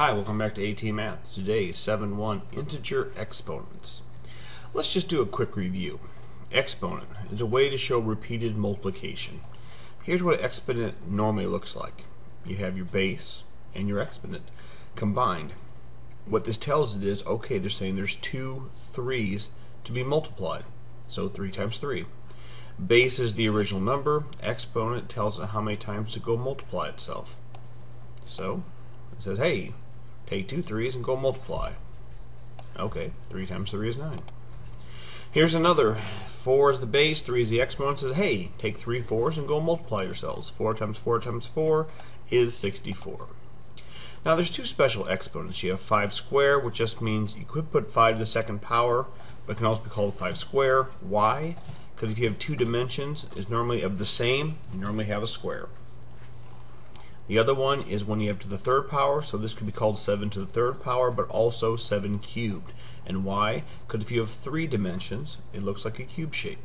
Hi, welcome back to AT Math. Today, 7-1 integer exponents. Let's just do a quick review. Exponent is a way to show repeated multiplication. Here's what an exponent normally looks like. You have your base and your exponent combined. What this tells it is, okay, they're saying there's two 3's to be multiplied. So 3 times 3. Base is the original number. Exponent tells it how many times to go multiply itself. So it says, hey, take two 3's and go multiply. Okay, 3 times 3 is 9. Here's another. 4 is the base, 3 is the exponent. Says, hey, take 3 4's and go multiply yourselves. 4 times 4 times 4 is 64. Now there's two special exponents. You have 5 square, which just means you could put 5 to the second power, but it can also be called 5 square. Why? Because if you have two dimensions, it's normally of the same, you normally have a square. The other one is when you have to the third power, so this could be called 7 to the third power, but also 7 cubed. And why? Because if you have 3 dimensions, it looks like a cube shape.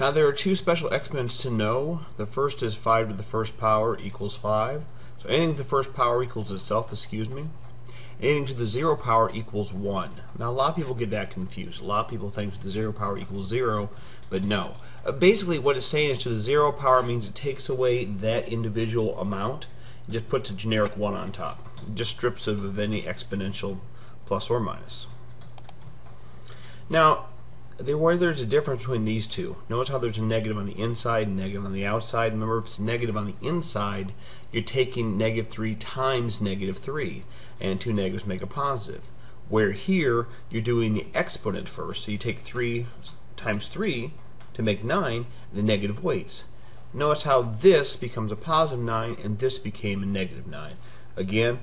Now there are two special exponents to know. The first is 5 to the first power equals 5. So anything to the first power equals itself, anything to the 0 power equals 1. Now a lot of people get that confused. A lot of people think the 0 power equals 0, but no. Basically what it's saying is to the 0 power means it takes away that individual amount and just puts a generic 1 on top. It just strips it of any exponential plus or minus. Now there's a difference between these two. Notice how there's a negative on the inside and negative on the outside. Remember, if it's negative on the inside, you're taking -3 times -3, and two negatives make a positive. Where here, you're doing the exponent first, so you take 3 times 3 to make 9, the negative weights. Notice how this becomes a positive 9, and this became a negative 9. Again,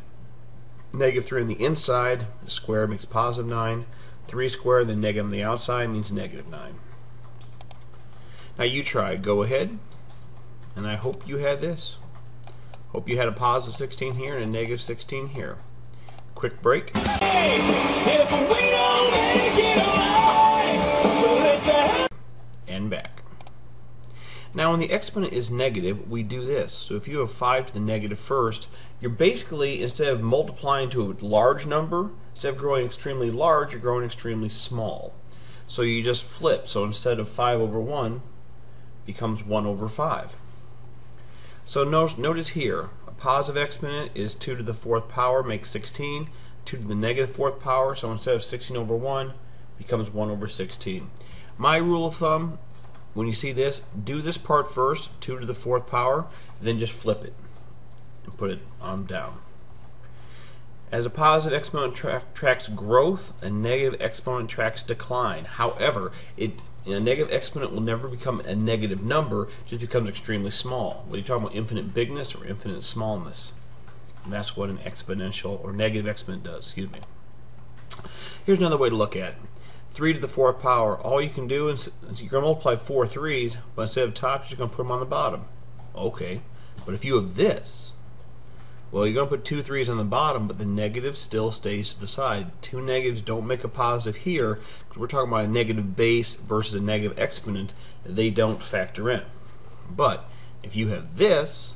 -3 on the inside, the square makes positive 9. 3 squared, then negative on the outside means negative 9. Now you try. Go ahead, and I hope you had this. Hope you had a positive 16 here and a negative 16 here. Quick break. Hey, if we don't make it right, and back. Now when the exponent is negative, we do this. So if you have 5 to the negative first, you're basically, instead of multiplying to a large number, instead of growing extremely large, you're growing extremely small. So you just flip. So instead of 5 over 1, becomes 1 over 5. So notice here, a positive exponent is 2 to the 4th power, makes 16. 2 to the negative 4th power, so instead of 16 over 1, becomes 1 over 16. My rule of thumb, when you see this, do this part first, 2 to the 4th power, then just flip it and put it on down. As a positive exponent tracks growth, a negative exponent tracks decline. However, a negative exponent will never become a negative number, it just becomes extremely small. Whether you're talking about infinite bigness or infinite smallness. And that's what an exponential or negative exponent does. Excuse me. Here's another way to look at it. 3 to the 4th power. All you can do is you're going to multiply 4 3's, but instead of top, you're going to put them on the bottom. Okay, but if you have this, well, you're going to put 2 3's on the bottom, but the negative still stays to the side. Two negatives don't make a positive here, because we're talking about a negative base versus a negative exponent. They don't factor in. But if you have this,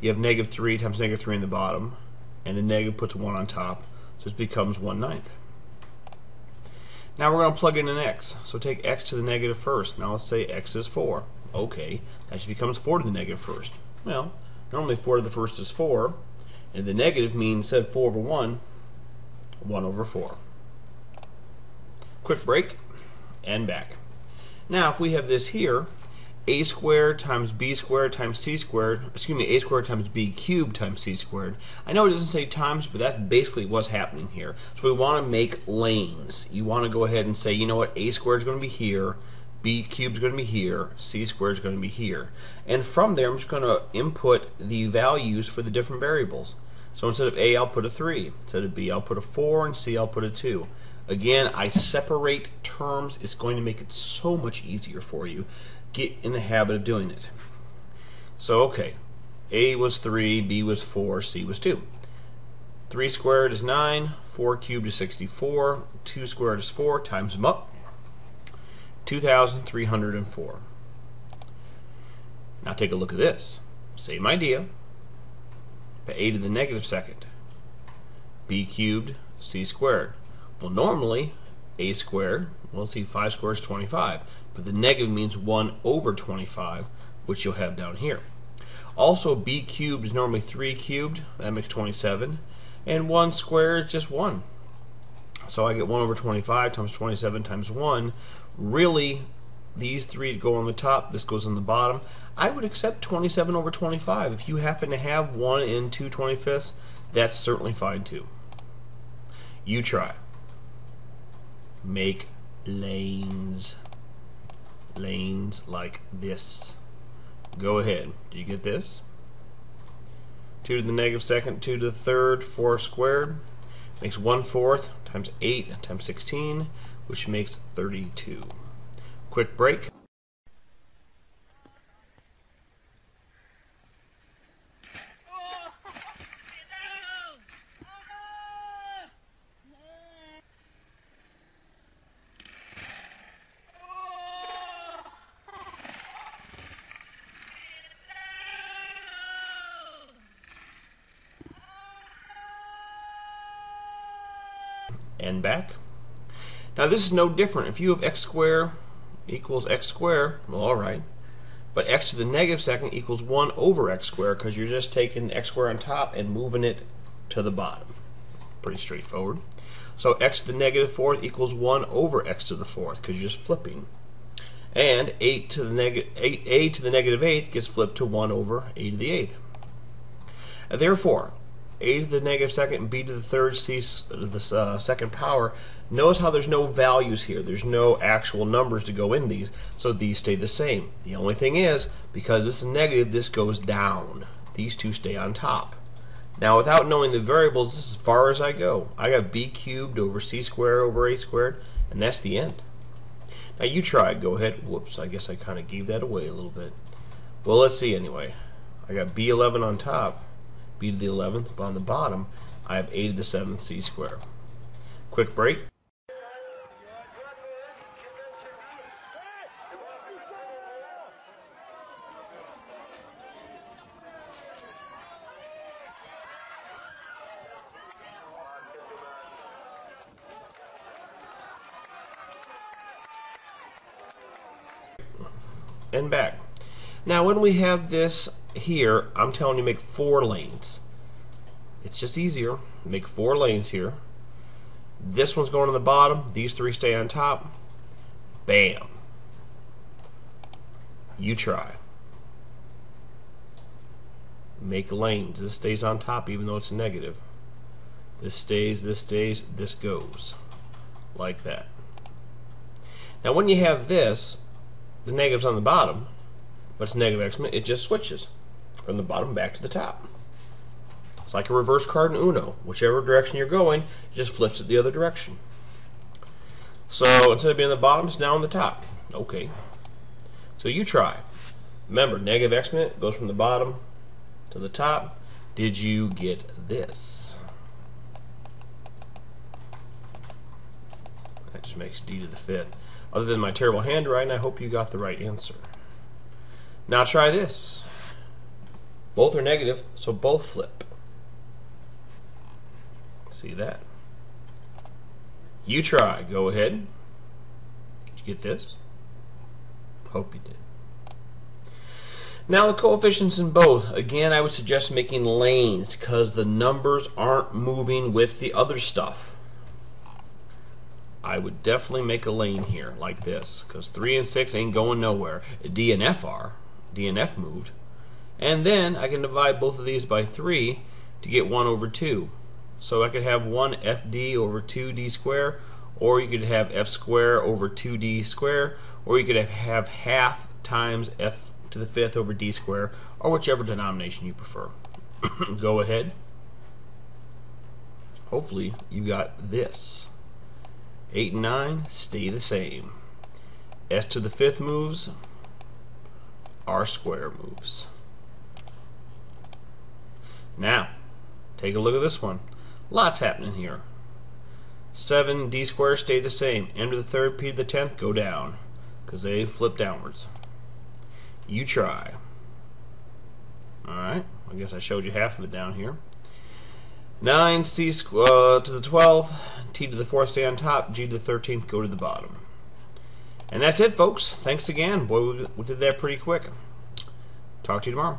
you have -3 times -3 in the bottom, and the negative puts 1 on top, so this becomes 1/9. Now we're going to plug in an x. So take x to the negative first. Now let's say x is 4. Okay, that just becomes 4 to the negative first. Well, normally 4 to the first is 4, and the negative means instead of 4 over 1, 1 over 4. Quick break, and back. Now if we have this here, a squared times b squared times c squared, excuse me, a squared times b cubed times c squared. I know it doesn't say times, but that's basically what's happening here. So we want to make lanes. You want to go ahead and say, you know what, a squared is going to be here, b cubed is going to be here, c squared is going to be here. And from there, I'm just going to input the values for the different variables. So instead of a, I'll put a 3. Instead of b, I'll put a 4, and c, I'll put a 2. Again, I separate terms. It's going to make it so much easier for you. Get in the habit of doing it. So okay, a was 3, b was 4, c was 2. 3 squared is 9, 4 cubed is 64, 2 squared is 4, times them up, 2,304. Now take a look at this. Same idea. by a to the negative second. B cubed, c squared. Well, normally, a squared, well, see, 5 squared is 25, but the negative means 1 over 25, which you'll have down here. Also, b cubed is normally 3 cubed, that makes 27, and 1 squared is just 1. So I get 1 over 25 times 27 times 1. Really, these three go on the top, this goes on the bottom. I would accept 27 over 25. If you happen to have 1 and 2 25ths, that's certainly fine too. You try. Make lanes. Lanes like this. Go ahead. Do you get this? 2 to the negative second, 2 to the third, 4 squared. Makes 1/4 times 8 times 16, which makes 32. Quick break. And back. Now this is no different. If you have x squared equals x squared, well, alright. But x to the negative second equals 1 over x squared, because you're just taking x squared on top and moving it to the bottom. Pretty straightforward. So x to the negative fourth equals 1 over x to the fourth, because you're just flipping. And 8 to the a to the negative eighth gets flipped to 1 over a to the eighth. And therefore, a to the negative second and b to the third, c to the second power. Notice how there's no values here. There's no actual numbers to go in these, so these stay the same. The only thing is, because this is negative, this goes down. These two stay on top. Now, without knowing the variables, this is as far as I go. I got b cubed over c squared over a squared, and that's the end. Now you try it. Go ahead. Whoops, I guess I kind of gave that away a little bit. Well, let's see anyway. I got b11 on top, b to the 11th, but on the bottom I have a to the 7th c squared. Quick break. And back. Now when we have this here, I'm telling you make 4 lanes. It's just easier. Make 4 lanes here. This one's going on the bottom. These 3 stay on top. Bam. You try. Make lanes. This stays on top even though it's negative. This stays, this goes. Like that. Now when you have this, the negative's on the bottom, but it's negative exponent, it just switches from the bottom back to the top. It's like a reverse card in Uno. Whichever direction you're going, it just flips it the other direction. So instead of being on the bottom, it's now on the top. Okay. So you try. Remember, negative exponent goes from the bottom to the top. Did you get this? That just makes d to the 5th. Other than my terrible handwriting, I hope you got the right answer. Now try this. Both are negative, so both flip. See that? You try. Go ahead. Did you get this? Hope you did. Now the coefficients in both. Again, I would suggest making lanes because the numbers aren't moving with the other stuff. I would definitely make a lane here like this because 3 and 6 ain't going nowhere. D and F are. D and F moved. And then I can divide both of these by 3 to get 1 over 2. So I could have 1 FD over 2D squared, or you could have F squared over 2D squared, or you could have half times F to the 5th over D squared, or whichever denomination you prefer. Go ahead. Hopefully you got this. 8 and 9 stay the same. S to the 5th moves. R squared moves. Now, take a look at this one. Lots happening here. 7 D squared stay the same. M to the 3rd, P to the 10th go down because they flip downwards. You try. Alright. I guess I showed you half of it down here. 9c to the 12th, t to the 4th stay on top, g to the 13th go to the bottom. And that's it, folks. Thanks again. Boy, we did that pretty quick. Talk to you tomorrow.